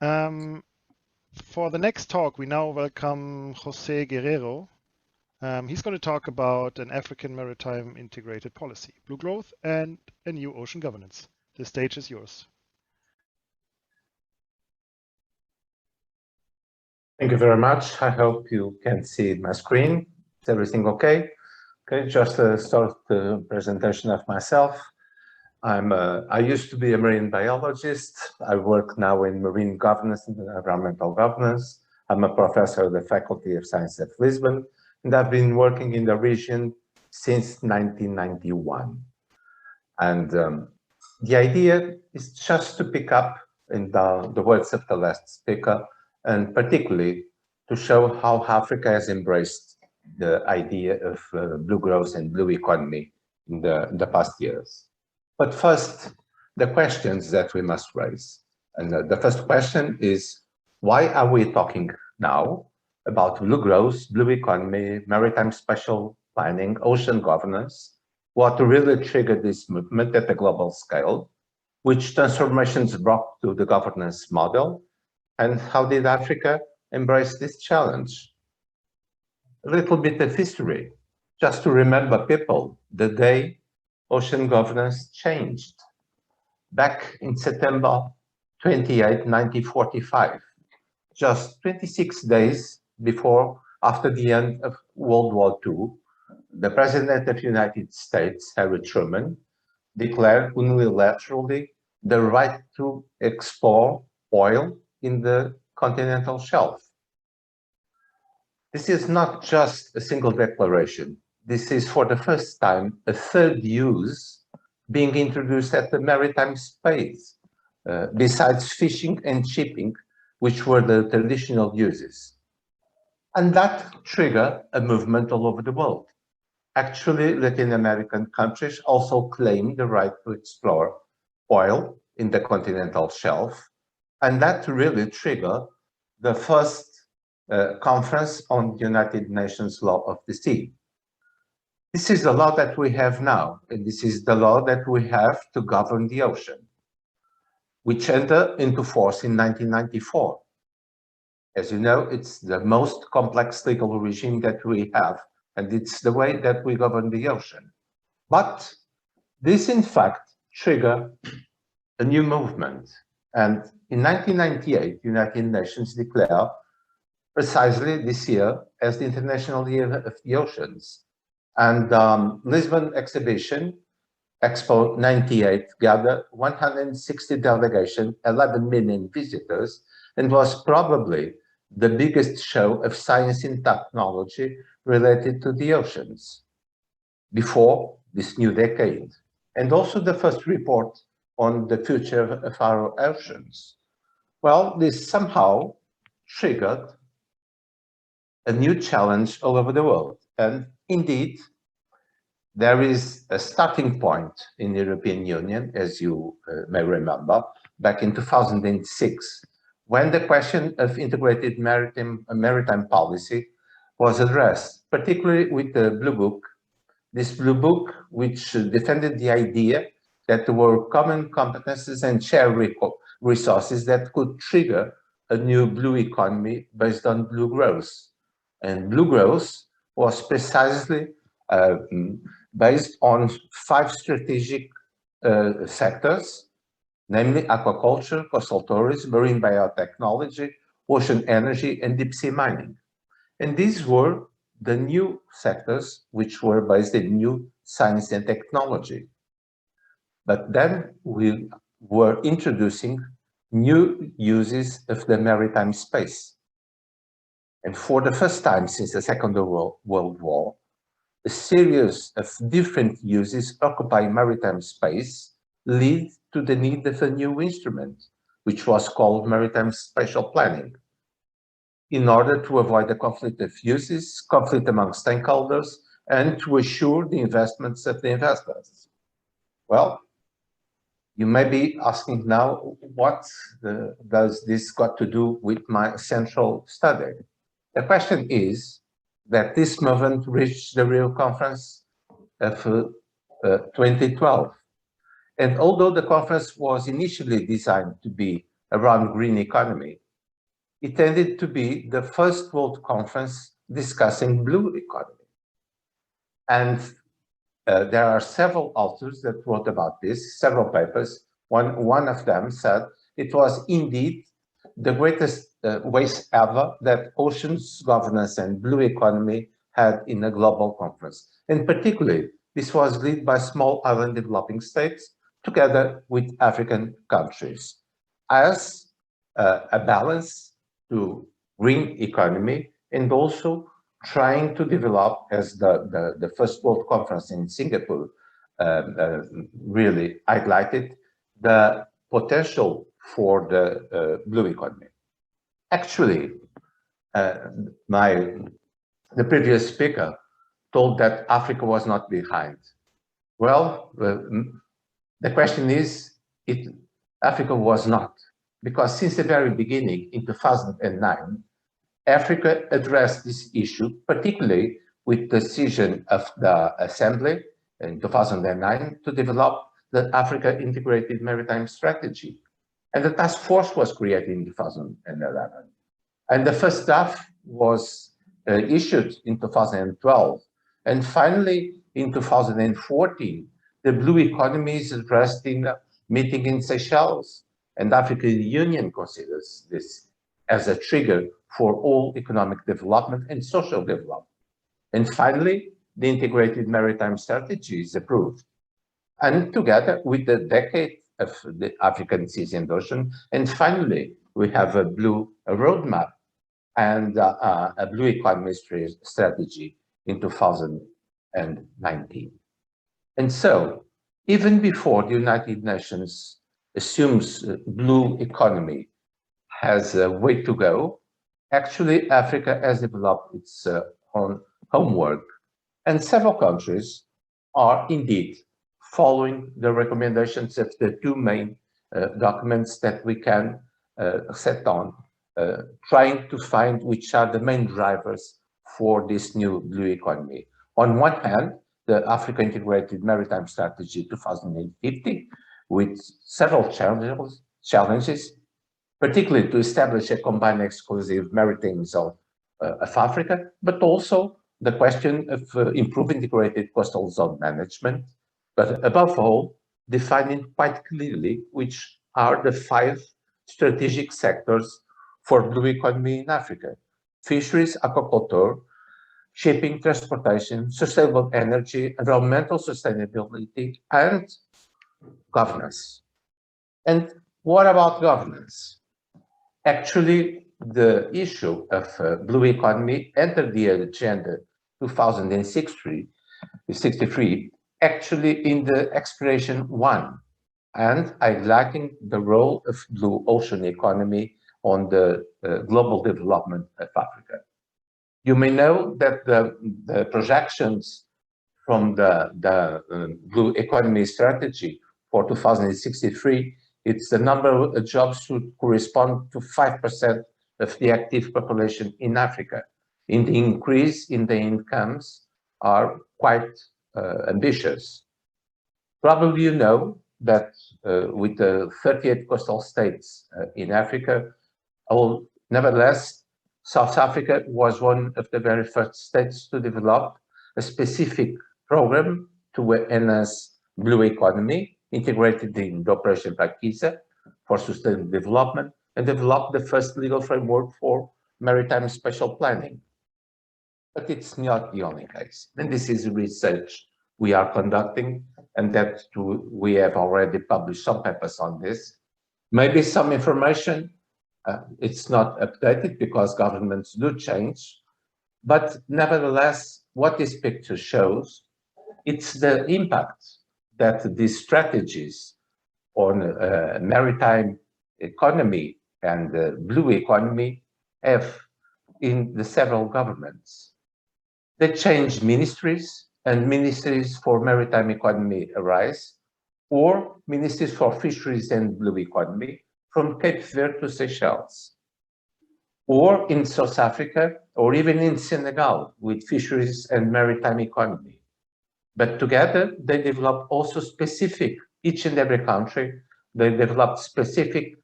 For the next talk, we now welcome Jose Guerreiro. He's going to talk about an African maritime integrated policy, blue growth, and a new ocean governance. The stage is yours. Thank you very much. I hope you can see my screen. Is everything okay? Okay, just a short presentation of myself. I used to be a marine biologist. I work now in marine governance and environmental governance. I'm a professor at the Faculty of Science at Lisbon, and I've been working in the region since 1991. And the idea is just to pick up in the words of the last speaker, and particularly to show how Africa has embraced the idea of blue growth and blue economy in the past years. But first, the questions that we must raise. And the first question is, why are we talking now about blue growth, blue economy, maritime spatial planning, ocean governance? What really triggered this movement at the global scale? Which transformations brought to the governance model? And how did Africa embrace this challenge? A little bit of history, just to remember people, the day ocean governance changed. Back in September 28, 1945, just 26 days after the end of World War II, the President of the United States, Harry Truman, declared unilaterally the right to explore oil in the continental shelf. This is not just a single declaration. This is for the first time a third use being introduced at the maritime space, besides fishing and shipping, which were the traditional uses. And that triggered a movement all over the world. Actually, Latin American countries also claim the right to explore oil in the continental shelf, and that really triggered the first conference on the United Nations Law of the Sea. This is the law that we have now, and this is the law that we have to govern the ocean, which entered into force in 1994. As you know, it's the most complex legal regime that we have, and it's the way that we govern the ocean. But this, in fact, triggered a new movement. And in 1998, the United Nations declared precisely this year as the International Year of the Oceans. And Lisbon exhibition, Expo 98, gathered 160 delegations, 11 million visitors, and was probably the biggest show of science and technology related to the oceans before this new decade, and also the first report on the future of our oceans. Well, this somehow triggered a new challenge all over the world. And indeed, there is a starting point in the European Union, as you may remember, back in 2006, when the question of integrated maritime policy was addressed, particularly with the Blue Book. This Blue Book, which defended the idea that there were common competences and shared resources that could trigger a new blue economy based on blue growth. And blue growth was precisely based on 5 strategic sectors, namely aquaculture, coastal tourism, marine biotechnology, ocean energy, and deep sea mining. And these were the new sectors which were based in new science and technology. But then we were introducing new uses of the maritime space. And for the first time since the Second World War, a series of different uses occupying maritime space lead to the need of a new instrument, which was called maritime spatial planning, in order to avoid the conflict of uses, conflict among stakeholders, and to assure the investments of the investors. Well, you may be asking now, what does this got to do with my central study? The question is that this movement reached the Rio Conference of 2012. And although the conference was initially designed to be around green economy, it tended to be the first World Conference discussing blue economy. And there are several authors that wrote about this, several papers. One of them said it was indeed the greatest waste ever that oceans governance and blue economy had in a global conference. And particularly, this was led by small island developing states together with African countries as a balance to green economy and also trying to develop, as the first World Conference in Singapore really highlighted, the potential for the blue economy. Actually, the previous speaker told that Africa was not behind. Well, the question is, Africa was not, because since the very beginning in 2009, Africa addressed this issue, particularly with the decision of the Assembly in 2009 to develop the Africa Integrated Maritime Strategy. And the task force was created in 2011. And the first draft was issued in 2012. And finally, in 2014, the blue economy is addressed in a meeting in Seychelles. And the African Union considers this as a trigger for all economic development and social development. And finally, the Integrated Maritime Strategy is approved. And together with the decade of the African Seas and Ocean, and finally, we have a roadmap and a blue economy strategy in 2019. And so, even before the United Nations assumes blue economy has a way to go, actually Africa has developed its own homework, and several countries are indeed following the recommendations of the two main documents that we can set on, trying to find which are the main drivers for this new blue economy. On one hand, the Africa Integrated Maritime Strategy 2050, with several challenges, particularly to establish a combined exclusive maritime zone of Africa, but also the question of improving integrated coastal zone management, but above all, defining quite clearly which are the 5 strategic sectors for blue economy in Africa: fisheries, aquaculture, shipping, transportation, sustainable energy, environmental sustainability, and governance. And what about governance? Actually, the issue of blue economy entered the agenda 2063 actually in the Expiration 1, and highlighting the role of blue ocean economy on the global development of Africa. You may know that the projections from the blue economy strategy for 2063, it's the number of jobs should correspond to 5% of the active population in Africa. And the increase in the incomes are quite ambitious. Probably you know that with the 38 coastal states in Africa, nevertheless, South Africa was one of the very first states to develop a specific program to enhance blue economy, integrated in the Operation Pakiza for sustainable development, and developed the first legal framework for maritime spatial planning. But it's not the only case. And this is research we are conducting, and that we have already published some papers on this. Maybe some information, it's not updated because governments do change, but nevertheless, what this picture shows, it's the impact that these strategies on maritime economy and blue economy have in the several governments. They change ministries, and ministries for maritime economy arise, or ministries for fisheries and blue economy from Cape Verde to Seychelles, or in South Africa, or even in Senegal with fisheries and maritime economy. But together, they develop also specific, each and every country, they develop specific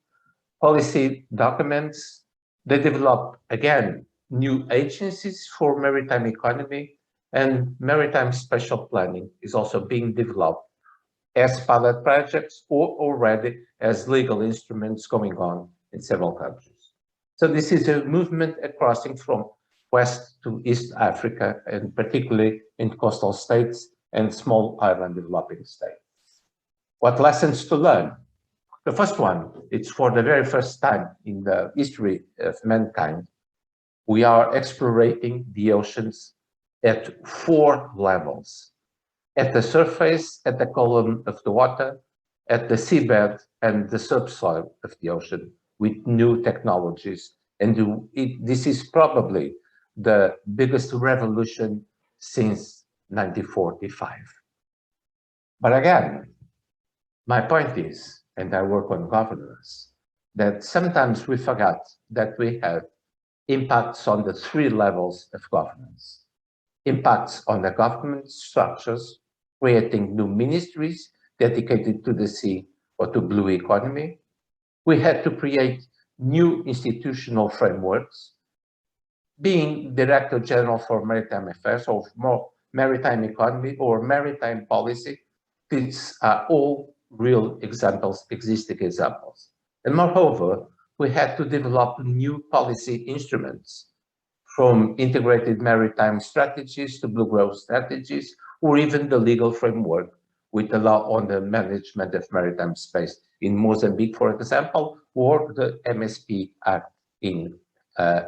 policy documents. They develop, again, new agencies for maritime economy, and maritime spatial planning is also being developed as pilot projects or already as legal instruments going on in several countries. So this is a movement crossing from West to East Africa, and particularly in coastal states and small island developing states. What lessons to learn? The first one, it's for the very first time in the history of mankind, we are exploring the oceans at 4 levels: at the surface, at the column of the water, at the seabed, and the subsoil of the ocean with new technologies. And this is probably the biggest revolution since 1945. But again, my point is, and I work on governance, that sometimes we forget that we have impacts on the 3 levels of governance. Impacts on the government structures, creating new ministries dedicated to the sea or to blue economy. We had to create new institutional frameworks. Being Director General for Maritime Affairs or more maritime economy or maritime policy, these are all real examples, existing examples. And moreover, we had to develop new policy instruments, from integrated maritime strategies to blue growth strategies, or even the legal framework with the law on the management of maritime space in Mozambique, for example, or the MSP Act in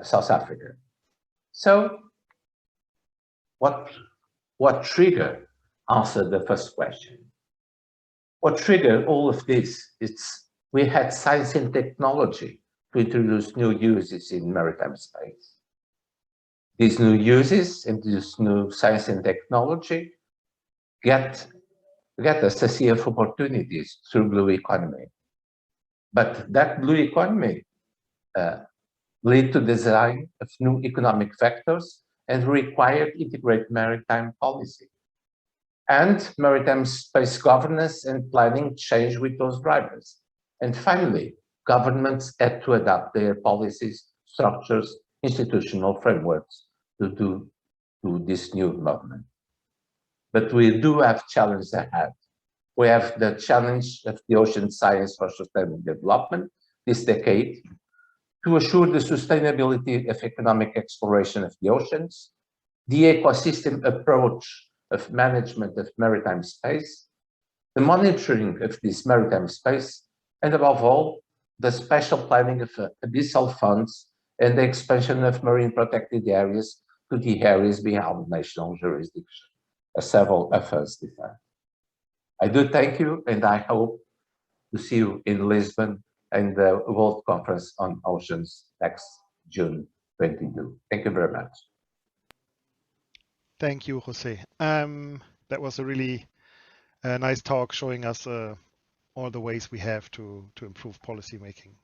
South Africa. So what triggered? Answer the first question. What triggered all of this? We had science and technology to introduce new uses in maritime space. These new uses and this new science and technology get us a sea of opportunities through blue economy. But that blue economy lead to design of new economic vectors and required integrated maritime policy. And maritime space governance and planning change with those drivers. And finally, governments had to adapt their policies, structures, institutional frameworks to this new movement. But we do have challenges ahead. We have the challenge of the ocean science for sustainable development this decade to assure the sustainability of economic exploration of the oceans, the ecosystem approach of management of maritime space, the monitoring of this maritime space, and above all, the special planning of abyssal funds and the expansion of marine protected areas to the areas beyond national jurisdiction, as several of us define. I do thank you, and I hope to see you in Lisbon and the World Conference on Oceans next June 22. Thank you very much. Thank you, Jose. That was a really nice talk showing us all the ways we have to improve policy making.